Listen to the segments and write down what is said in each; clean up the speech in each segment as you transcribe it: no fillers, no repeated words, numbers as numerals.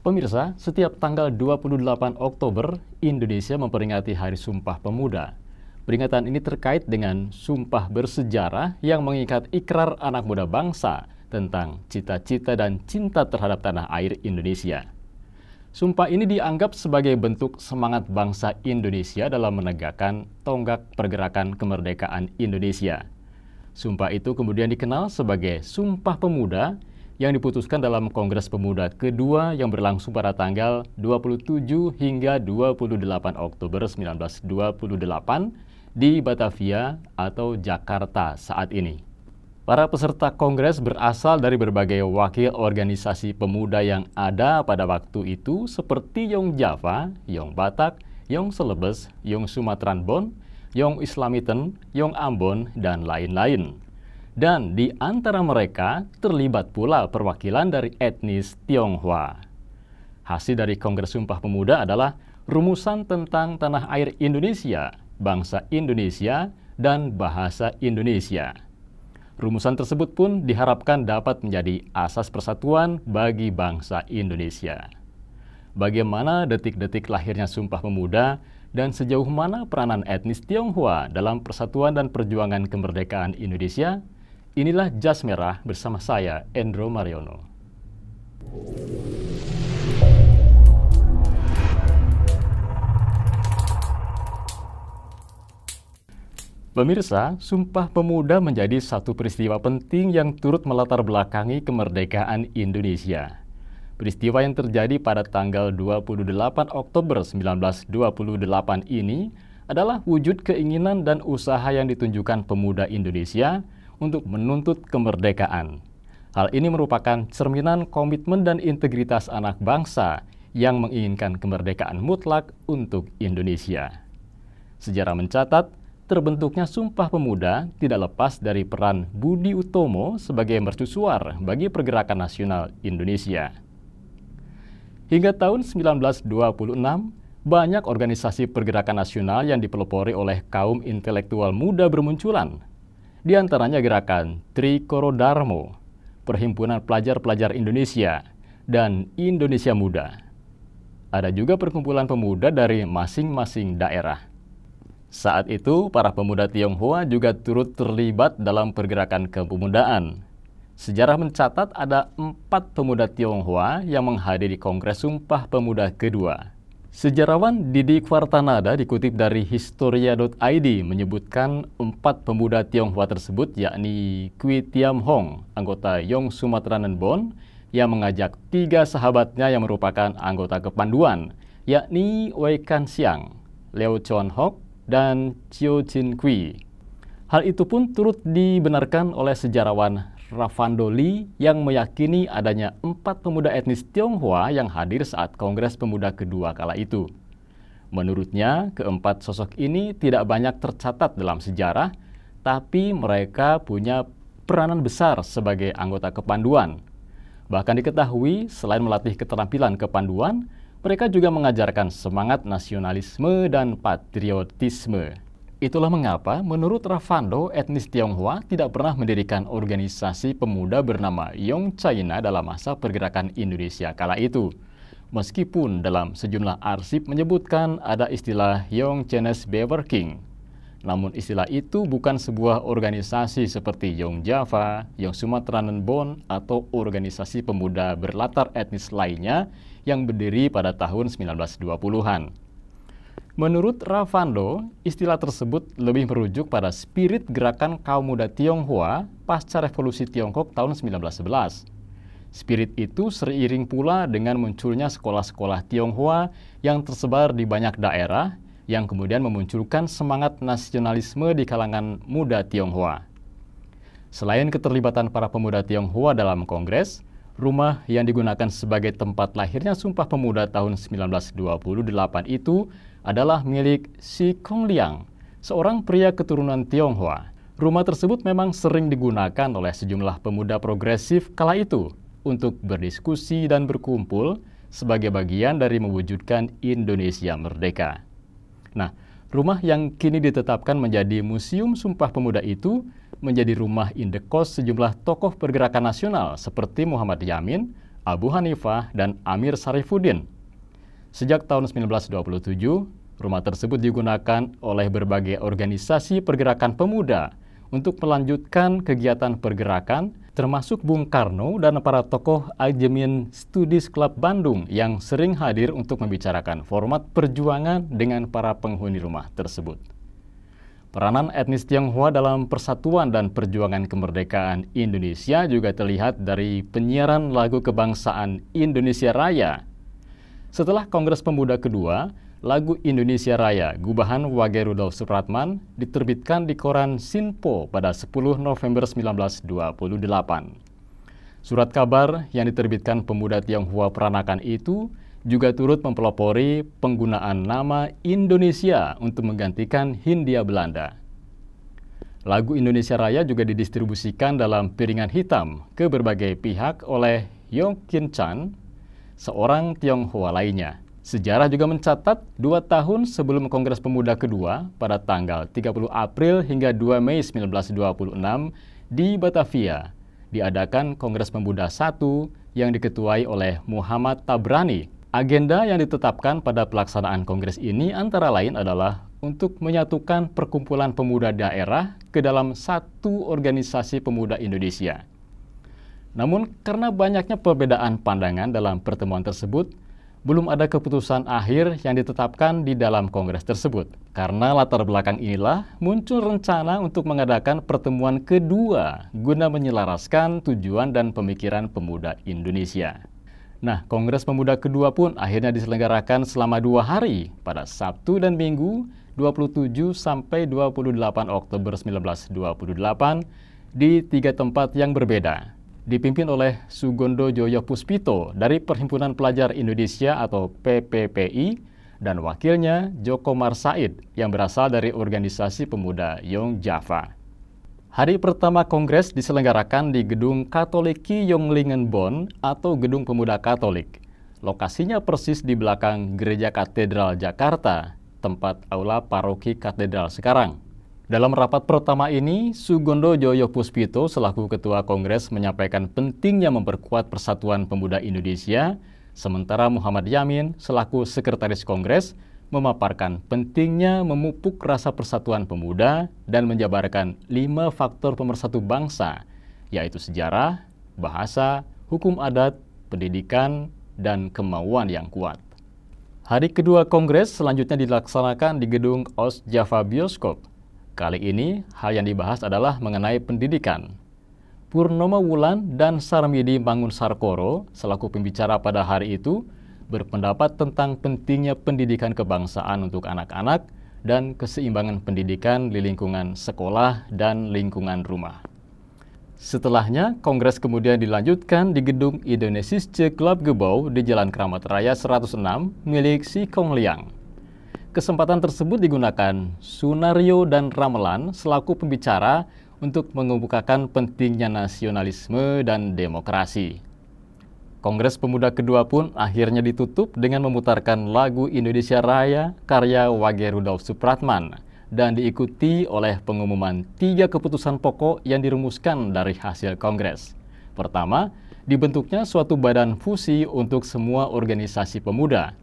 Pemirsa, setiap tanggal 28 Oktober, Indonesia memperingati Hari Sumpah Pemuda. Peringatan ini terkait dengan sumpah bersejarah yang mengikat ikrar anak muda bangsa tentang cita-cita dan cinta terhadap tanah air Indonesia. Sumpah ini dianggap sebagai bentuk semangat bangsa Indonesia dalam menegakkan tonggak pergerakan kemerdekaan Indonesia. Sumpah itu kemudian dikenal sebagai Sumpah Pemuda yang diputuskan dalam Kongres Pemuda kedua yang berlangsung pada tanggal 27 hingga 28 Oktober 1928 di Batavia atau Jakarta saat ini. Para peserta kongres berasal dari berbagai wakil organisasi pemuda yang ada pada waktu itu seperti Yong Java, Yong Batak, Yong Celebes, Yong Sumatran Bon, Yong Islamiten, Yong Ambon, dan lain-lain. Dan di antara mereka terlibat pula perwakilan dari etnis Tionghoa. Hasil dari Kongres Sumpah Pemuda adalah rumusan tentang tanah air Indonesia, bangsa Indonesia, dan bahasa Indonesia. Rumusan tersebut pun diharapkan dapat menjadi asas persatuan bagi bangsa Indonesia. Bagaimana detik-detik lahirnya Sumpah Pemuda dan sejauh mana peranan etnis Tionghoa dalam persatuan dan perjuangan kemerdekaan Indonesia? Inilah Jas Merah bersama saya, Endro Mariono. Pemirsa, Sumpah Pemuda menjadi satu peristiwa penting yang turut melatar belakangi kemerdekaan Indonesia. Peristiwa yang terjadi pada tanggal 28 Oktober 1928 ini adalah wujud keinginan dan usaha yang ditunjukkan pemuda Indonesia untuk menuntut kemerdekaan. Hal ini merupakan cerminan komitmen dan integritas anak bangsa yang menginginkan kemerdekaan mutlak untuk Indonesia. Sejarah mencatat, terbentuknya Sumpah Pemuda tidak lepas dari peran Budi Utomo sebagai mercusuar bagi pergerakan nasional Indonesia. Hingga tahun 1926, banyak organisasi pergerakan nasional yang dipelopori oleh kaum intelektual muda bermunculan. Di antaranya gerakan Trikoro Darmo, Perhimpunan Pelajar-Pelajar Indonesia, dan Indonesia Muda. Ada juga perkumpulan pemuda dari masing-masing daerah. Saat itu, para pemuda Tionghoa juga turut terlibat dalam pergerakan kepemudaan. Sejarah mencatat ada 4 pemuda Tionghoa yang menghadiri Kongres Sumpah Pemuda kedua. Sejarawan Didi Kwartanada dikutip dari Historia.id menyebutkan 4 pemuda Tionghoa tersebut yakni Kwi Tiam Hong, anggota Yong Sumatran Bon, yang mengajak 3 sahabatnya yang merupakan anggota kepanduan, yakni Wei Kan Siang, Leo Chon Hok, dan Chiu Chin Kui. Hal itu pun turut dibenarkan oleh sejarawan Ravando Lee yang meyakini adanya 4 pemuda etnis Tionghoa yang hadir saat Kongres Pemuda kedua kala itu. Menurutnya, keempat sosok ini tidak banyak tercatat dalam sejarah, tapi mereka punya peranan besar sebagai anggota kepanduan. Bahkan diketahui, selain melatih keterampilan kepanduan, mereka juga mengajarkan semangat nasionalisme dan patriotisme. Itulah mengapa menurut Ravando, etnis Tionghoa tidak pernah mendirikan organisasi pemuda bernama Yong China dalam masa pergerakan Indonesia kala itu. Meskipun dalam sejumlah arsip menyebutkan ada istilah Yong Chinese Beaver King. Namun istilah itu bukan sebuah organisasi seperti Yong Java, Yong Sumatran Bon, atau organisasi pemuda berlatar etnis lainnya yang berdiri pada tahun 1920-an. Menurut Ravando, istilah tersebut lebih merujuk pada spirit gerakan kaum muda Tionghoa pasca revolusi Tiongkok tahun 1911. Spirit itu seiring pula dengan munculnya sekolah-sekolah Tionghoa yang tersebar di banyak daerah yang kemudian memunculkan semangat nasionalisme di kalangan muda Tionghoa. Selain keterlibatan para pemuda Tionghoa dalam kongres, rumah yang digunakan sebagai tempat lahirnya Sumpah Pemuda tahun 1928 itu adalah milik Si Kong Liang, seorang pria keturunan Tionghoa. Rumah tersebut memang sering digunakan oleh sejumlah pemuda progresif kala itu untuk berdiskusi dan berkumpul sebagai bagian dari mewujudkan Indonesia merdeka. Nah, rumah yang kini ditetapkan menjadi Museum Sumpah Pemuda itu menjadi rumah indekos sejumlah tokoh pergerakan nasional seperti Muhammad Yamin, Abu Hanifah, dan Amir Sarifuddin. Sejak tahun 1927, rumah tersebut digunakan oleh berbagai organisasi pergerakan pemuda untuk melanjutkan kegiatan pergerakan, termasuk Bung Karno dan para tokoh Ajemin Studies Club Bandung yang sering hadir untuk membicarakan format perjuangan dengan para penghuni rumah tersebut. Peranan etnis Tionghoa dalam persatuan dan perjuangan kemerdekaan Indonesia juga terlihat dari penyiaran lagu kebangsaan Indonesia Raya. Setelah Kongres Pemuda kedua, lagu Indonesia Raya gubahan Wage Rudolf Supratman diterbitkan di koran Sinpo pada 10 November 1928. Surat kabar yang diterbitkan pemuda Tionghoa Peranakan itu juga turut mempelopori penggunaan nama Indonesia untuk menggantikan Hindia Belanda. Lagu Indonesia Raya juga didistribusikan dalam piringan hitam ke berbagai pihak oleh Yong Kin Chan, seorang Tionghoa lainnya. Sejarah juga mencatat 2 tahun sebelum Kongres Pemuda kedua pada tanggal 30 April hingga 2 Mei 1926 di Batavia diadakan Kongres Pemuda I yang diketuai oleh Muhammad Tabrani. Agenda yang ditetapkan pada pelaksanaan kongres ini antara lain adalah untuk menyatukan perkumpulan pemuda daerah ke dalam satu organisasi pemuda Indonesia. Namun karena banyaknya perbedaan pandangan dalam pertemuan tersebut, belum ada keputusan akhir yang ditetapkan di dalam kongres tersebut. Karena latar belakang inilah muncul rencana untuk mengadakan pertemuan kedua guna menyelaraskan tujuan dan pemikiran pemuda Indonesia. Nah, Kongres Pemuda kedua pun akhirnya diselenggarakan selama 2 hari pada Sabtu dan Minggu 27 sampai 28 Oktober 1928 di 3 tempat yang berbeda. Dipimpin oleh Sugondo Joyo Puspito dari Perhimpunan Pelajar Indonesia atau PPPI dan wakilnya Joko Marsaid yang berasal dari organisasi pemuda Yong Java. Hari pertama kongres diselenggarakan di Gedung Katoliki Yonglingenbon atau Gedung Pemuda Katolik. Lokasinya persis di belakang Gereja Katedral Jakarta, tempat aula paroki katedral sekarang. Dalam rapat pertama ini, Sugondo Joyo Puspito selaku Ketua Kongres menyampaikan pentingnya memperkuat persatuan pemuda Indonesia, sementara Muhammad Yamin selaku Sekretaris Kongres memaparkan pentingnya memupuk rasa persatuan pemuda dan menjabarkan 5 faktor pemersatu bangsa, yaitu sejarah, bahasa, hukum adat, pendidikan, dan kemauan yang kuat. Hari kedua kongres selanjutnya dilaksanakan di Gedung OS Java Bioskop. Kali ini, hal yang dibahas adalah mengenai pendidikan. Purnomo Wulan dan Sarmidi Mangunsarkoro selaku pembicara pada hari itu berpendapat tentang pentingnya pendidikan kebangsaan untuk anak-anak dan keseimbangan pendidikan di lingkungan sekolah dan lingkungan rumah. Setelahnya, kongres kemudian dilanjutkan di Gedung Indonesische Clubgebouw di Jalan Kramat Raya 106 milik Si Kong Liang. Kesempatan tersebut digunakan Sunario dan Ramelan selaku pembicara untuk mengemukakan pentingnya nasionalisme dan demokrasi. Kongres Pemuda kedua pun akhirnya ditutup dengan memutarkan lagu Indonesia Raya karya Wage Rudolf Supratman dan diikuti oleh pengumuman 3 keputusan pokok yang dirumuskan dari hasil kongres. Pertama, dibentuknya suatu badan fusi untuk semua organisasi pemuda.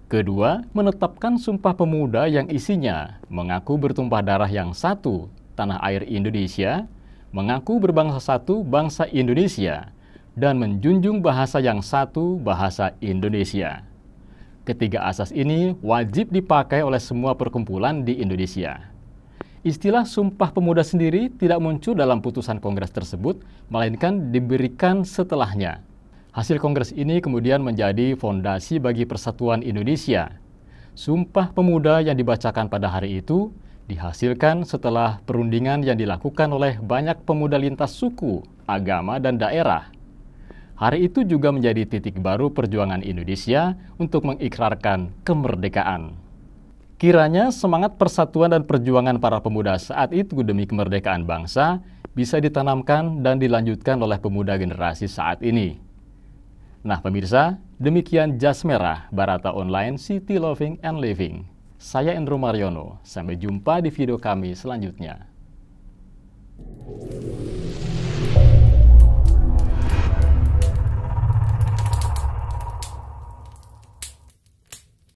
Kedua, menetapkan Sumpah Pemuda yang isinya mengaku bertumpah darah yang satu, tanah air Indonesia, mengaku berbangsa satu, bangsa Indonesia, dan menjunjung bahasa yang satu, bahasa Indonesia. Ketiga asas ini wajib dipakai oleh semua perkumpulan di Indonesia. Istilah Sumpah Pemuda sendiri tidak muncul dalam putusan kongres tersebut, melainkan diberikan setelahnya. Hasil kongres ini kemudian menjadi fondasi bagi persatuan Indonesia. Sumpah Pemuda yang dibacakan pada hari itu dihasilkan setelah perundingan yang dilakukan oleh banyak pemuda lintas suku, agama, dan daerah. Hari itu juga menjadi titik baru perjuangan Indonesia untuk mengikrarkan kemerdekaan. Kiranya semangat persatuan dan perjuangan para pemuda saat itu demi kemerdekaan bangsa bisa ditanamkan dan dilanjutkan oleh pemuda generasi saat ini. Nah pemirsa, demikian Jas Merah Barata Online City Loving and Living. Saya Endro Mariono, sampai jumpa di video kami selanjutnya.